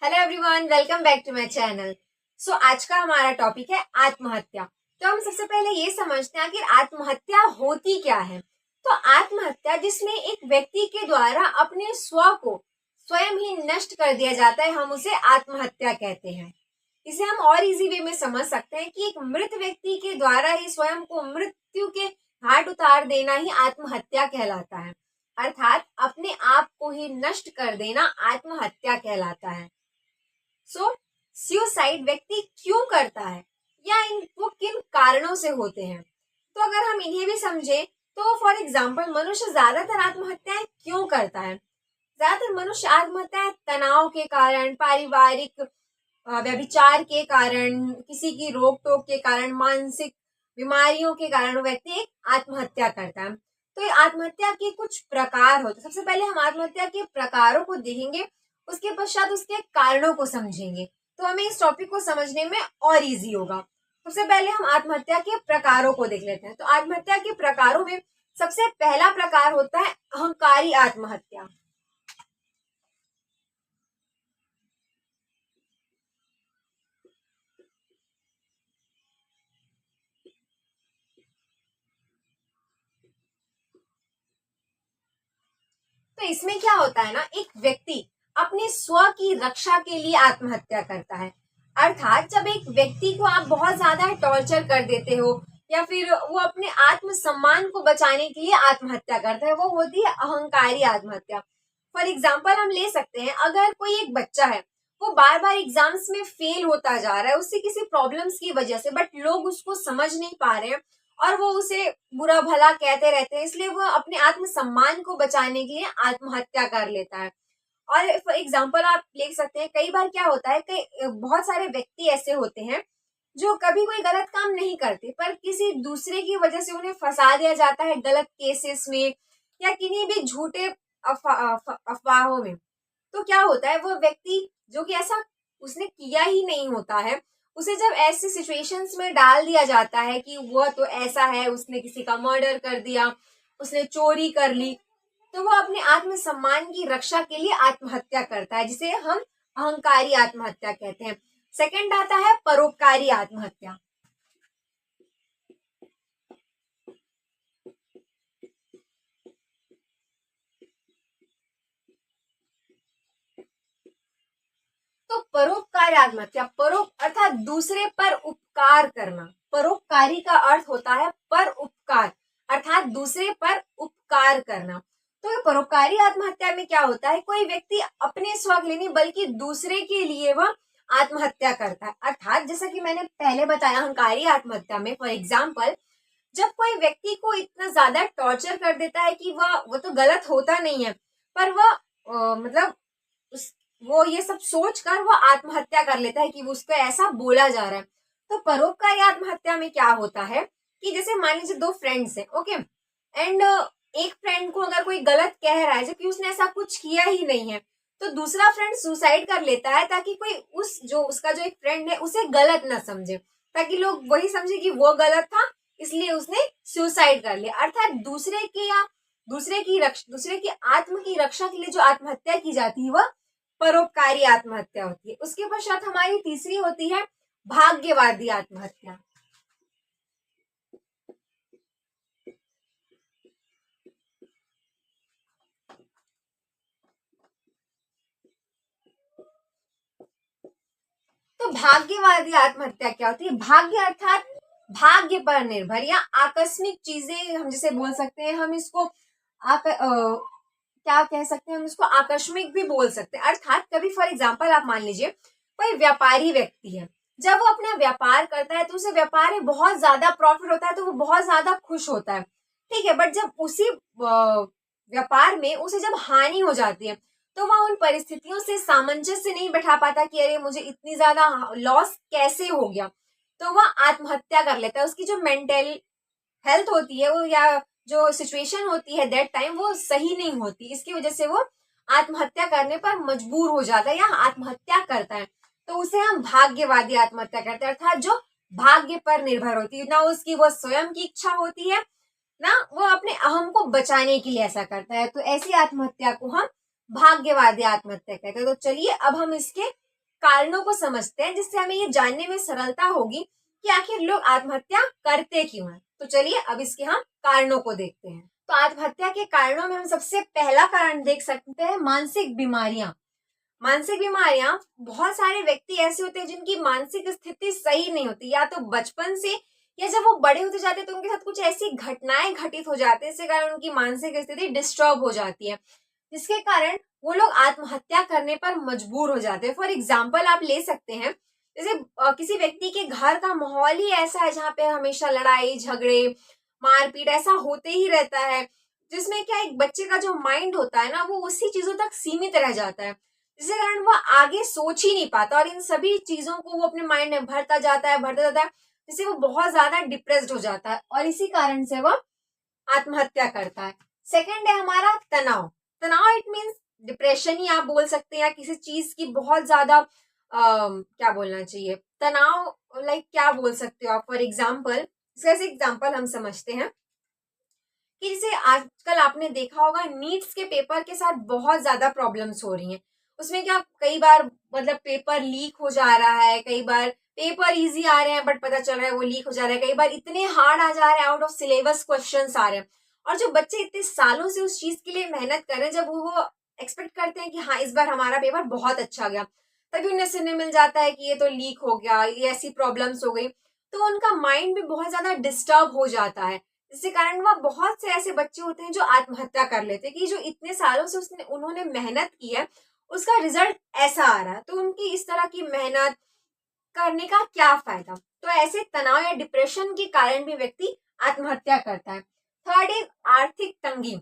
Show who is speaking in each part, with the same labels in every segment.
Speaker 1: Hello everyone, welcome back to my channel. आज का हमारा टॉपिक है आत्महत्या। तो हम सबसे पहले ये समझते हैं कि आत्महत्या होती क्या है। तो आत्महत्या जिसमें एक व्यक्ति के द्वारा अपने स्व को स्वयं ही नष्ट कर दिया जाता है, हम उसे आत्महत्या कहते हैं। इसे हम और इजी वे में समझ सकते हैं कि एक मृत व्यक्ति के द्वारा ही स्वयं को मृत्यु के घाट उतार देना ही आत्महत्या कहलाता है। अर्थात अपने आप को ही नष्ट कर देना आत्महत्या कहलाता है। सुसाइड व्यक्ति क्यों करता है या वो किन कारणों से होते हैं, तो अगर हम इन्हें भी समझे तो फॉर एग्जाम्पल मनुष्य ज्यादातर आत्महत्याएं क्यों करता है। ज्यादातर मनुष्य आत्महत्याएं तनाव के कारण, पारिवारिक व्यभिचार के कारण, किसी की रोक टोक के कारण, मानसिक बीमारियों के कारण व्यक्ति एक आत्महत्या करता है। तो ये आत्महत्या के कुछ प्रकार होते हैं। सबसे पहले हम आत्महत्या के प्रकारों को देखेंगे, उसके पश्चात उसके कारणों को समझेंगे, तो हमें इस टॉपिक को समझने में और इजी होगा। सबसे पहले हम आत्महत्या के प्रकारों को देख लेते हैं। तो आत्महत्या के प्रकारों में सबसे पहला प्रकार होता है अहंकारी आत्महत्या। तो इसमें क्या होता है ना, एक व्यक्ति अपने स्व की रक्षा के लिए आत्महत्या करता है। अर्थात जब एक व्यक्ति को आप बहुत ज्यादा टॉर्चर कर देते हो या फिर वो अपने आत्म सम्मान को बचाने के लिए आत्महत्या करता है, वो होती है अहंकारी आत्महत्या। फॉर एग्जाम्पल हम ले सकते हैं, अगर कोई एक बच्चा है, वो बार बार एग्जाम्स में फेल होता जा रहा है उससे किसी प्रॉब्लम्स की वजह से, बट लोग उसको समझ नहीं पा रहे हैं और वो उसे बुरा भला कहते रहते हैं, इसलिए वो अपने आत्म सम्मान को बचाने के लिए आत्महत्या कर लेता है। और फॉर एग्जाम्पल आप देख सकते हैं, कई बार क्या होता है, कई बहुत सारे व्यक्ति ऐसे होते हैं जो कभी कोई गलत काम नहीं करते, पर किसी दूसरे की वजह से उन्हें फंसा दिया जाता है गलत केसेस में या किन्हीं भी झूठे अफवाहों में। तो क्या होता है, वो व्यक्ति जो कि ऐसा उसने किया ही नहीं होता है, उसे जब ऐसी सिचुएशंस में डाल दिया जाता है कि वो तो ऐसा है, उसने किसी का मर्डर कर दिया, उसने चोरी कर ली, तो वो अपने आत्मसम्मान की रक्षा के लिए आत्महत्या करता है, जिसे हम अहंकारी आत्महत्या कहते हैं। सेकंड आता है परोपकारी आत्महत्या। तो परोपकारी आत्महत्या, परोप अर्थात दूसरे पर उपकार करना। परोपकारी का अर्थ होता है पर उपकार, अर्थात दूसरे पर उपकार करना। तो परोपकारी आत्महत्या में क्या होता है, कोई व्यक्ति अपने स्व के लिए नहीं बल्कि दूसरे के लिए वह आत्महत्या करता है। अर्थात जैसा कि मैंने पहले बताया, अहंकारी आत्महत्या में फॉर एग्जाम्पल जब कोई व्यक्ति को इतना ज्यादा टॉर्चर कर देता है कि वो तो गलत होता नहीं है, पर वह मतलब उस वो ये सब सोच कर वो आत्महत्या कर लेता है कि उसको ऐसा बोला जा रहा है। तो परोपकारी आत्महत्या में क्या होता है कि जैसे मान लीजिए दो फ्रेंड्स हैं, ओके, एंड एक फ्रेंड को अगर कोई गलत कह रहा है जबकि उसने ऐसा कुछ किया ही नहीं है, तो दूसरा फ्रेंड सुसाइड कर लेता है ताकि कोई उसका जो एक फ्रेंड है उसे गलत ना समझे, ताकि लोग वही समझे कि वो गलत था, इसलिए उसने सुसाइड कर लिया। अर्थात दूसरे की आत्म की रक्षा के लिए जो आत्महत्या की जाती है वह परोपकारी आत्महत्या होती है। उसके पश्चात हमारी तीसरी होती है भाग्यवादी आत्महत्या। तो भाग्यवादी आत्महत्या क्या होती है, भाग्य अर्थात भाग्य पर निर्भर या आकस्मिक चीजें हम जिसे बोल सकते हैं, हम इसको क्या कह सकते हैं, हम इसको आकस्मिक भी बोल सकते हैं। अर्थात कभी फॉर एग्जाम्पल आप मान लीजिए कोई व्यापारी व्यक्ति है, जब वो अपना व्यापार करता है तो उसे व्यापार में बहुत ज्यादा प्रॉफिट होता है, तो वो बहुत ज्यादा खुश होता है, ठीक है। बट जब उसी व्यापार में उसे जब हानि हो जाती है, तो वह उन परिस्थितियों से सामंजस्य नहीं बैठा पाता कि अरे मुझे इतनी ज्यादा लॉस कैसे हो गया, तो वह आत्महत्या कर लेता है। उसकी जो मेंटल हेल्थ होती है वो या जो सिचुएशन होती है दैट टाइम वो सही नहीं होती, इसकी वजह से वो आत्महत्या करने पर मजबूर हो जाता है या आत्महत्या करता है। तो उसे हम भाग्यवादी आत्महत्या करते हैं, अर्थात जो भाग्य पर निर्भर होती है, ना उसकी वो स्वयं की इच्छा होती है ना वो अपने अहम को बचाने के लिए ऐसा करता है। तो ऐसी आत्महत्या को हम भाग्यवादी आत्महत्या कहते हैं। तो चलिए अब हम इसके कारणों को समझते हैं, जिससे हमें ये जानने में सरलता होगी कि आखिर लोग आत्महत्या करते क्यों हैं। तो चलिए अब इसके हम कारणों को देखते हैं। तो आत्महत्या के कारणों में हम सबसे पहला कारण देख सकते हैं मानसिक बीमारियां। मानसिक बीमारियां, बहुत सारे व्यक्ति ऐसे होते हैं जिनकी मानसिक स्थिति सही नहीं होती, या तो बचपन से या जब वो बड़े होते जाते हैं तो उनके साथ कुछ ऐसी घटनाएं घटित हो जाती है, इसके कारण उनकी मानसिक स्थिति डिस्टर्ब हो जाती है, जिसके कारण वो लोग आत्महत्या करने पर मजबूर हो जाते हैं। फॉर एग्जाम्पल आप ले सकते हैं, जैसे किसी व्यक्ति के घर का माहौल ही ऐसा है जहाँ पे हमेशा लड़ाई झगड़े मारपीट ऐसा होते ही रहता है, जिसमें क्या एक बच्चे का जो माइंड होता है ना, वो उसी चीजों तक सीमित रह जाता है, जिसके कारण वो आगे सोच ही नहीं पाता और इन सभी चीजों को वो अपने माइंड में भरता जाता है, जिससे वो बहुत ज्यादा डिप्रेस्ड हो जाता है और इसी कारण से वो आत्महत्या करता है। सेकंड है हमारा तनाव। तनाव इट मीन्स डिप्रेशन ही आप बोल सकते हैं, या किसी चीज की बहुत ज्यादा क्या बोलना चाहिए, तनाव लाइक क्या बोल सकते हो आप। फॉर एग्जाम्पल, इसका एग्जाम्पल हम समझते हैं कि जैसे आजकल आपने देखा होगा नीट्स के पेपर के साथ बहुत ज्यादा प्रॉब्लम्स हो रही हैं। उसमें क्या कई बार मतलब पेपर लीक हो जा रहा है, कई बार पेपर इजी आ रहे हैं बट पता चल रहा है वो लीक हो जा रहा है, कई बार इतने हार्ड आ जा रहे हैं, आउट ऑफ सिलेबस क्वेश्चंस आ रहे हैं। और जो बच्चे इतने सालों से उस चीज के लिए मेहनत कर रहे हैं, जब वो एक्सपेक्ट करते हैं कि हाँ इस बार हमारा पेपर बहुत अच्छा गया, तभी उन्हें सुनने मिल जाता है कि ये तो लीक हो गया, ये ऐसी प्रॉब्लम्स हो गई, तो उनका माइंड भी बहुत ज्यादा डिस्टर्ब हो जाता है, जिसके कारण वह बहुत से ऐसे बच्चे होते हैं जो आत्महत्या कर लेते हैं कि जो इतने सालों से उन्होंने मेहनत की है उसका रिजल्ट ऐसा आ रहा है, तो उनकी इस तरह की मेहनत करने का क्या फायदा। तो ऐसे तनाव या डिप्रेशन के कारण भी व्यक्ति आत्महत्या करता है। थर्ड इज आर्थिक तंगी।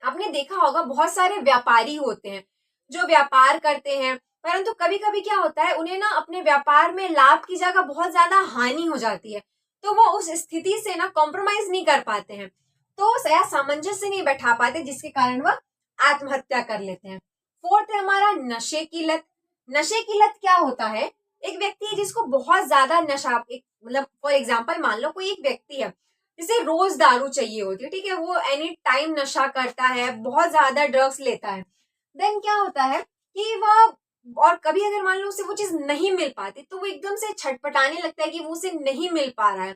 Speaker 1: आपने देखा होगा बहुत सारे व्यापारी होते हैं जो व्यापार करते हैं, परंतु कभी कभी क्या होता है उन्हें ना अपने व्यापार में लाभ की जगह बहुत ज्यादा हानि हो जाती है, तो वो उस स्थिति से ना कॉम्प्रोमाइज नहीं कर पाते हैं, तो या सामंजस्य नहीं बैठा पाते, जिसके कारण वह आत्महत्या कर लेते हैं। फोर्थ है हमारा नशे की लत। नशे की लत क्या होता है, एक व्यक्ति है जिसको बहुत ज्यादा नशा, एक मतलब फॉर एग्जाम्पल मान लो कोई एक व्यक्ति है जिसे रोज दारू चाहिए होती है, ठीक है, वो एनी टाइम नशा करता है, बहुत ज्यादा ड्रग्स लेता है, देन क्या होता है कि वह, और कभी अगर मान लो उसे वो चीज नहीं मिल पाती तो वो एकदम से छटपटाने लगता है कि वो उसे नहीं मिल पा रहा है।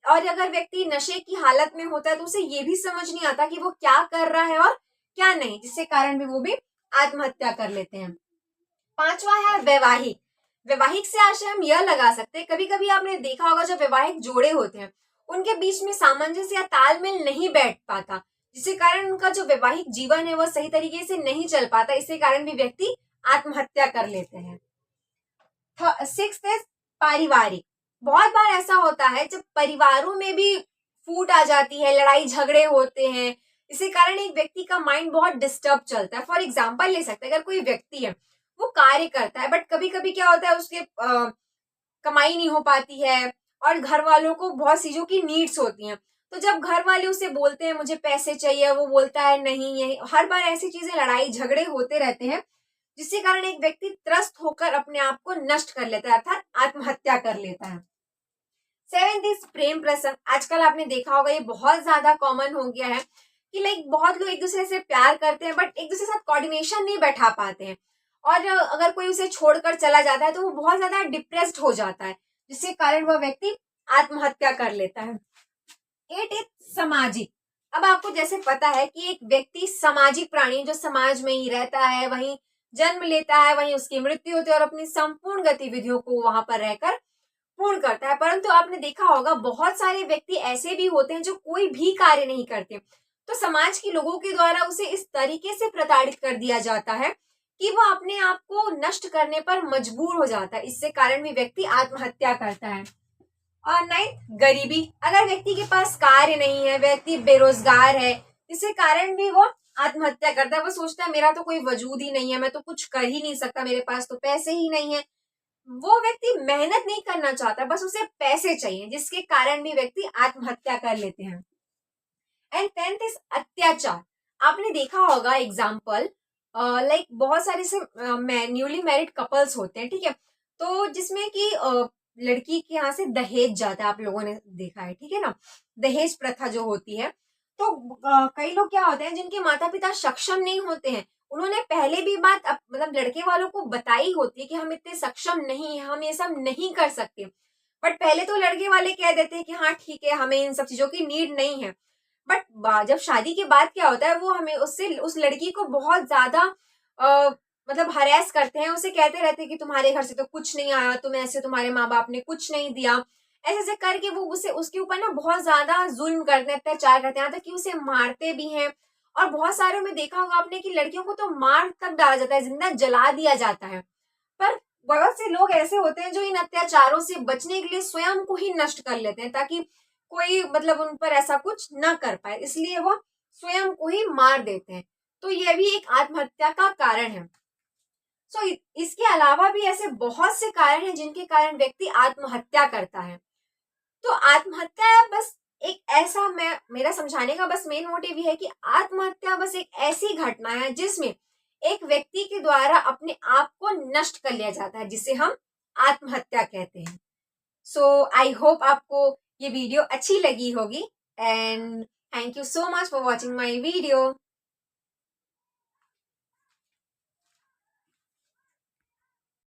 Speaker 1: और अगर व्यक्ति नशे की हालत में होता है तो उसे ये भी समझ नहीं आता कि वो क्या कर रहा है और क्या नहीं, जिसके कारण भी वो भी आत्महत्या कर लेते हैं। पांचवा है वैवाहिक। वैवाहिक से आशय हम यह लगा सकते हैं, कभी कभी आपने देखा होगा जब वैवाहिक जोड़े होते हैं उनके बीच में सामंजस्य या तालमेल नहीं बैठ पाता, जिसके कारण उनका जो वैवाहिक जीवन है वह सही तरीके से नहीं चल पाता, इसके कारण भी व्यक्ति आत्महत्या कर लेते हैं। सिक्स है पारिवारिक। बहुत बार ऐसा होता है जब परिवारों में भी फूट आ जाती है, लड़ाई झगड़े होते हैं, इसी कारण एक व्यक्ति का माइंड बहुत डिस्टर्ब चलता है। फॉर एग्जाम्पल ले सकते हैं, अगर कोई व्यक्ति है वो कार्य करता है बट कभी कभी क्या होता है उसके कमाई नहीं हो पाती है और घर वालों को बहुत चीजों की नीड्स होती हैं, तो जब घर वाले उसे बोलते हैं मुझे पैसे चाहिए, वो बोलता है नहीं, यही हर बार ऐसी चीजें लड़ाई झगड़े होते रहते हैं, जिसके कारण एक व्यक्ति त्रस्त होकर अपने आप को नष्ट कर लेता है, अर्थात आत्महत्या कर लेता है। सेवेंथ इज प्रेम प्रसंग। आजकल आपने देखा होगा ये बहुत ज्यादा कॉमन हो गया है कि लाइक बहुत लोग एक दूसरे से प्यार करते हैं बट एक दूसरे के साथ कोऑर्डिनेशन नहीं बैठा पाते हैं, और अगर कोई उसे छोड़कर चला जाता है तो वो बहुत ज्यादा डिप्रेस्ड हो जाता है, जिसके कारण वह व्यक्ति आत्महत्या कर लेता है। एट इज सामाजिक। अब आपको जैसे पता है कि एक व्यक्ति सामाजिक प्राणी जो समाज में ही रहता है, वहीं जन्म लेता है, वहीं उसकी मृत्यु होती है और अपनी संपूर्ण गतिविधियों को वहां पर रहकर पूर्ण करता है, परंतु आपने देखा होगा बहुत सारे व्यक्ति ऐसे भी होते हैं जो कोई भी कार्य नहीं करते, तो समाज के लोगों के द्वारा उसे इस तरीके से प्रताड़ित कर दिया जाता है कि वह अपने आप को नष्ट करने पर मजबूर हो जाता है, इससे कारण भी व्यक्ति आत्महत्या करता है। और नाइन्थ गरीबी। अगर व्यक्ति के पास कार्य नहीं है, व्यक्ति बेरोजगार है, इसके कारण भी वो आत्महत्या करता है, वो सोचता है मेरा तो कोई वजूद ही नहीं है, मैं तो कुछ कर ही नहीं सकता, मेरे पास तो पैसे ही नहीं है। वो व्यक्ति मेहनत नहीं करना चाहता, बस उसे पैसे चाहिए, जिसके कारण भी व्यक्ति आत्महत्या कर लेते हैं। एंड टेंथ इज अत्याचार। आपने देखा होगा एग्जाम्पल लाइक बहुत सारे से न्यूली मैरिड कपल्स होते हैं, ठीक है, तो जिसमें कि लड़की के यहाँ से दहेज जाता है, आप लोगों ने देखा है, ठीक है ना, दहेज प्रथा जो होती है, तो कई लोग क्या होते हैं जिनके माता पिता सक्षम नहीं होते हैं, उन्होंने पहले भी बात मतलब लड़के वालों को बताई होती है कि हम इतने सक्षम नहीं है, हम ये सब नहीं कर सकते, बट पहले तो लड़के वाले कह देते हैं कि हाँ ठीक है, हमें इन सब चीजों की नीड नहीं है। बट जब शादी के बाद क्या होता है, वो हमें उससे उस लड़की को बहुत ज्यादा मतलब हरेस करते हैं, उसे कहते रहते हैं कि तुम्हारे घर से तो कुछ नहीं आया, तुम ऐसे, तुम्हारे माँ बाप ने कुछ नहीं दिया, ऐसे ऐसे करके वो उसे उसके ऊपर ना बहुत ज्यादा जुल्म करते हैं, अत्याचार करते हैं, यहाँ तक कि उसे मारते भी हैं। और बहुत सारों में देखा होगा आपने कि लड़कियों को तो मार तक डाला जाता है, जिंदा जला दिया जाता है। पर बहुत से लोग ऐसे होते हैं जो इन अत्याचारों से बचने के लिए स्वयं को ही नष्ट कर लेते हैं, ताकि कोई मतलब उन पर ऐसा कुछ ना कर पाए, इसलिए वो स्वयं को ही मार देते हैं। तो ये भी एक आत्महत्या का कारण है। इसके अलावा भी ऐसे बहुत से कारण हैं जिनके कारण व्यक्ति आत्महत्या करता है। तो आत्महत्या बस एक ऐसा, मैं मेरा समझाने का बस मेन मोटिव ये है कि आत्महत्या बस एक ऐसी घटना है जिसमें एक व्यक्ति के द्वारा अपने आप को नष्ट कर लिया जाता है, जिसे हम आत्महत्या कहते हैं। सो आई होप आपको ये वीडियो अच्छी लगी होगी, and thank you so much for watching my video.